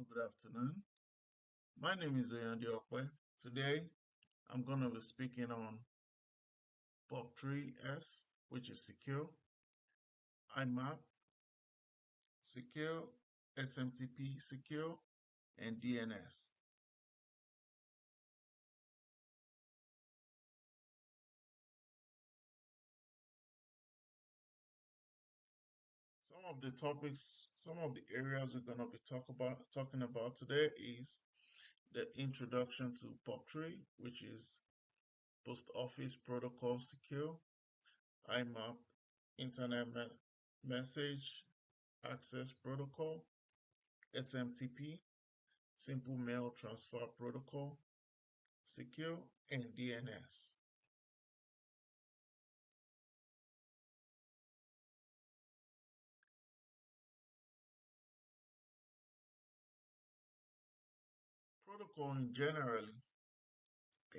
Good afternoon. My name is Oyandi Okwe. Today, I'm going to be speaking on POP3S, which is secure, IMAP, secure, SMTP secure, and DNS. Some of the areas we're going to be talking about today is the introduction to POP3, which is Post Office Protocol Secure, IMAP, Internet Message Access Protocol, SMTP, Simple Mail Transfer Protocol, Secure, and DNS. Protocol in generally,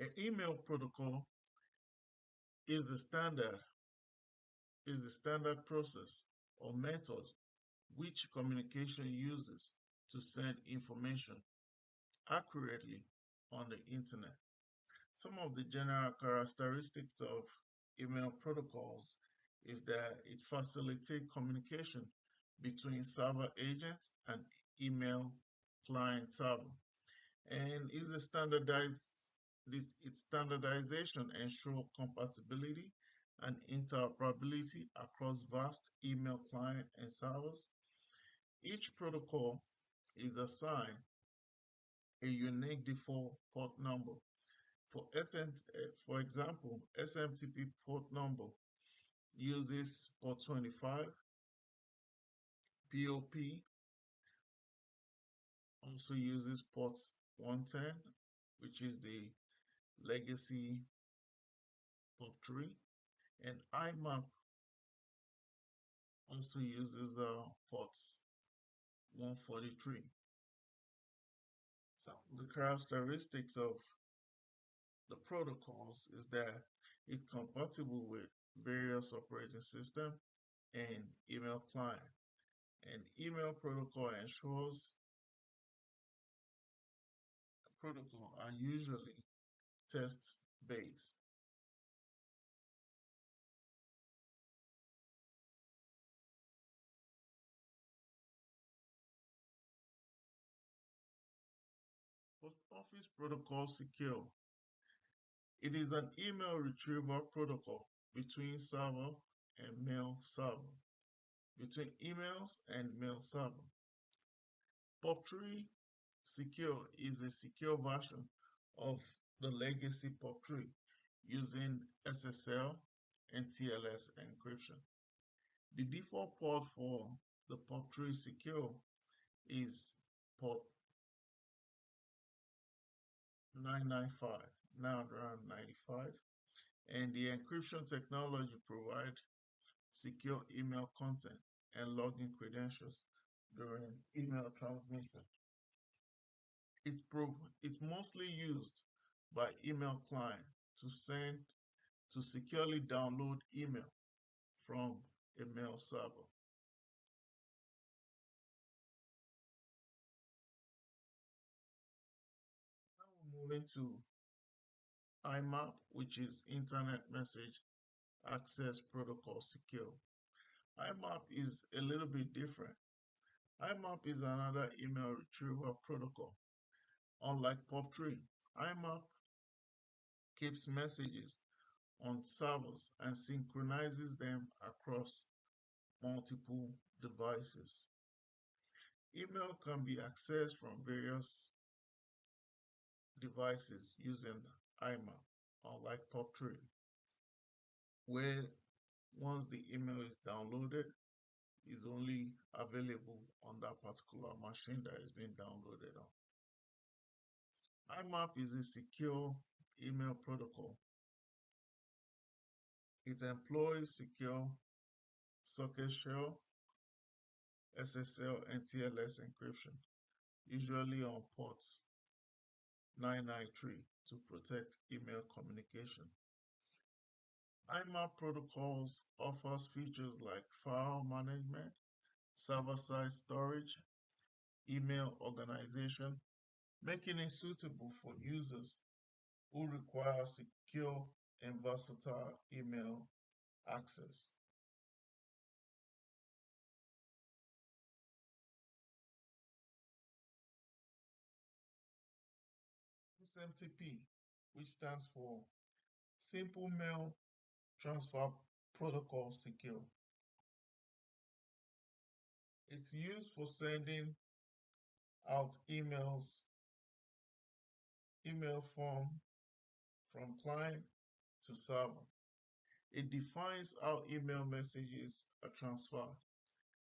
an email protocol is the standard process or method which communication uses to send information accurately on the internet. Some of the general characteristics of email protocols is that it facilitates communication between server agent and email client server. And is a its standardization ensure compatibility and interoperability across vast email client and servers. Each protocol is assigned a unique default port number. For example, SMTP port number uses port 25, POP also uses port 110, which is the legacy POP3, and IMAP also uses ports 143. So the characteristics of the protocols is that it's compatible with various operating systems and email client. And email protocol ensures protocol are usually test-based. Post Office Protocol Secure. It is an email retrieval protocol between server and mail server, between emails and mail server. POP3 Secure is a secure version of the legacy POP3 using SSL and TLS encryption. The default port for the POP3 Secure is port 995, and the encryption technology provides secure email content and login credentials during email transmission. It's mostly used by email client to securely download email from a mail server. Now we're moving to IMAP, which is Internet Message Access Protocol Secure. IMAP is a little bit different. IMAP is another email retrieval protocol. Unlike POP3, IMAP keeps messages on servers and synchronizes them across multiple devices. Email can be accessed from various devices using IMAP, unlike POP3, where once the email is downloaded, is only available on that particular machine that is being downloaded on. IMAP is a secure email protocol. It employs secure socket shell, SSL, and TLS encryption, usually on ports 993 to protect email communication. IMAP protocols offers features like file management, server-side storage, email organization, making it suitable for users who require secure and versatile email access. SMTP, which stands for Simple Mail Transfer Protocol Secure. It's used for sending out email from client to server. It defines how email messages are transferred.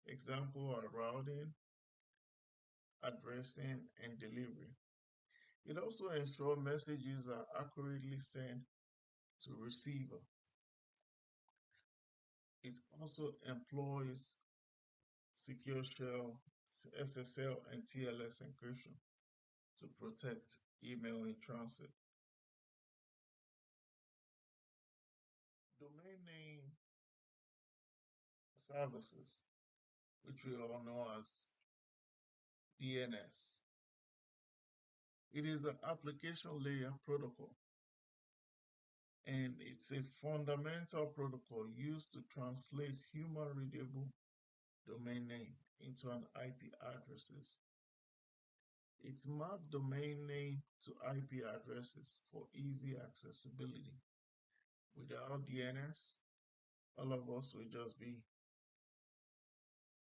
Example are routing, addressing, and delivery. It also ensures messages are accurately sent to receiver. It also employs secure shell, SSL, and TLS encryption to protect email in transit. Domain name services, which we all know as DNS. It is an application layer protocol, and it's a fundamental protocol used to translate human readable domain name into an IP addresses. It's mapped domain name to IP addresses for easy accessibility. Without DNS, all of us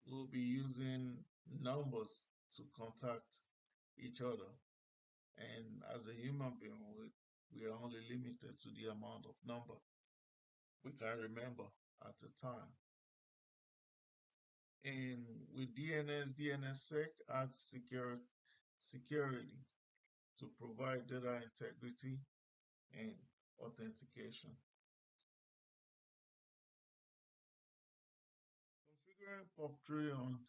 will be using numbers to contact each other. And as a human being, we are only limited to the amount of number we can remember at a time. And with DNSSEC adds security to provide data integrity and authentication. Configuring POP3 on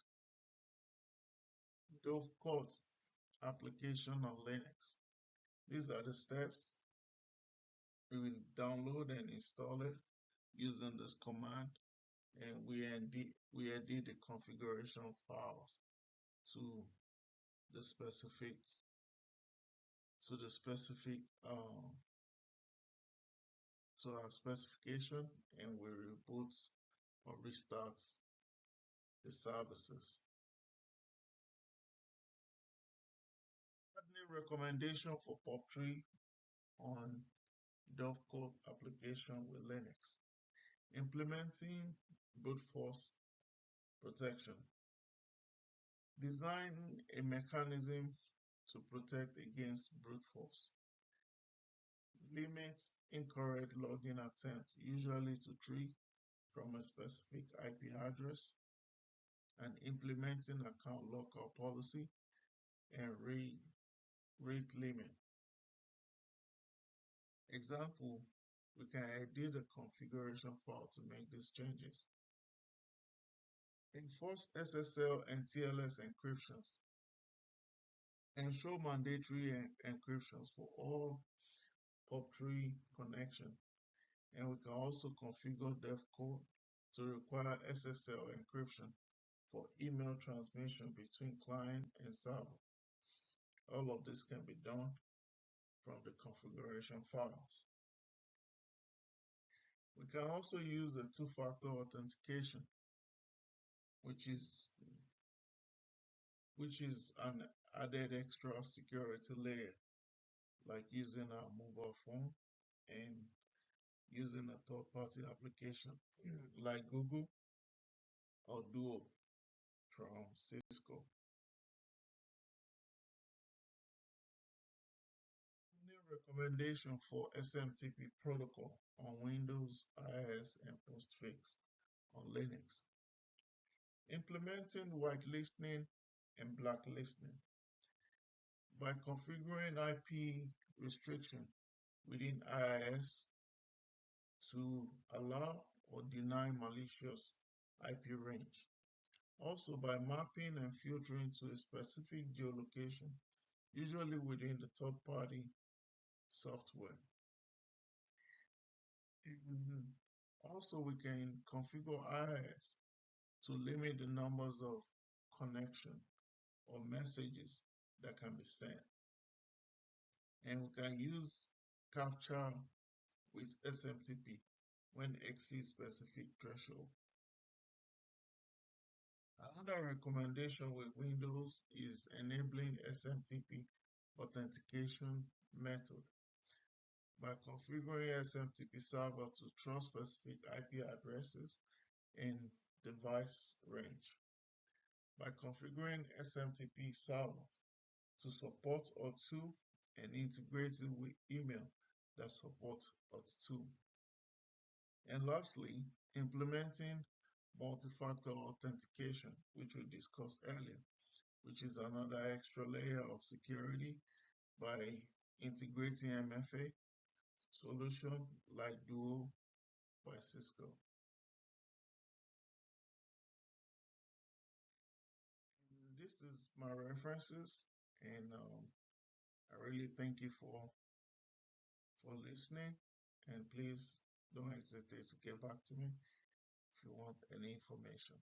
Dovecot application on Linux. These are the steps. We will download and install it using this command, and we edit the configuration files to the specific to our specification, and we reboot or restart the services. New recommendation for POP3 on Dovecot application with Linux. Implementing brute force protection. Design a mechanism to protect against brute force. Limit incorrect login attempts, usually to 3 from a specific IP address, and implementing account lockout policy and rate limit. Example, we can edit the configuration file to make these changes. Enforce SSL and TLS encryptions. Ensure mandatory encryptions for all POP3 connection. And we can also configure Dovecot to require SSL encryption for email transmission between client and server. All of this can be done from the configuration files. We can also use the two-factor authentication, which is an added extra security layer, like using our mobile phone and using a third-party application like Google or Duo from Cisco. New recommendation for SMTP protocol on Windows, IIS, and postfix on Linux. Implementing whitelisting and blacklisting. By configuring IP restriction within IIS to allow or deny malicious IP range. Also by mapping and filtering to a specific geolocation, usually within the third-party software. Also, we can configure IIS to limit the numbers of connection or messages that can be sent. And we can use captcha with SMTP when exceeds specific threshold. Another recommendation with Windows is enabling SMTP authentication method by configuring SMTP server to trust specific IP addresses in device range. By configuring SMTP server to support OAuth2 and integrating with email that supports OAuth2. And lastly, implementing multi-factor authentication, which we discussed earlier, which is another extra layer of security by integrating MFA solution like Duo by Cisco. This is my references, and I really thank you for listening, and please don't hesitate to get back to me if you want any information.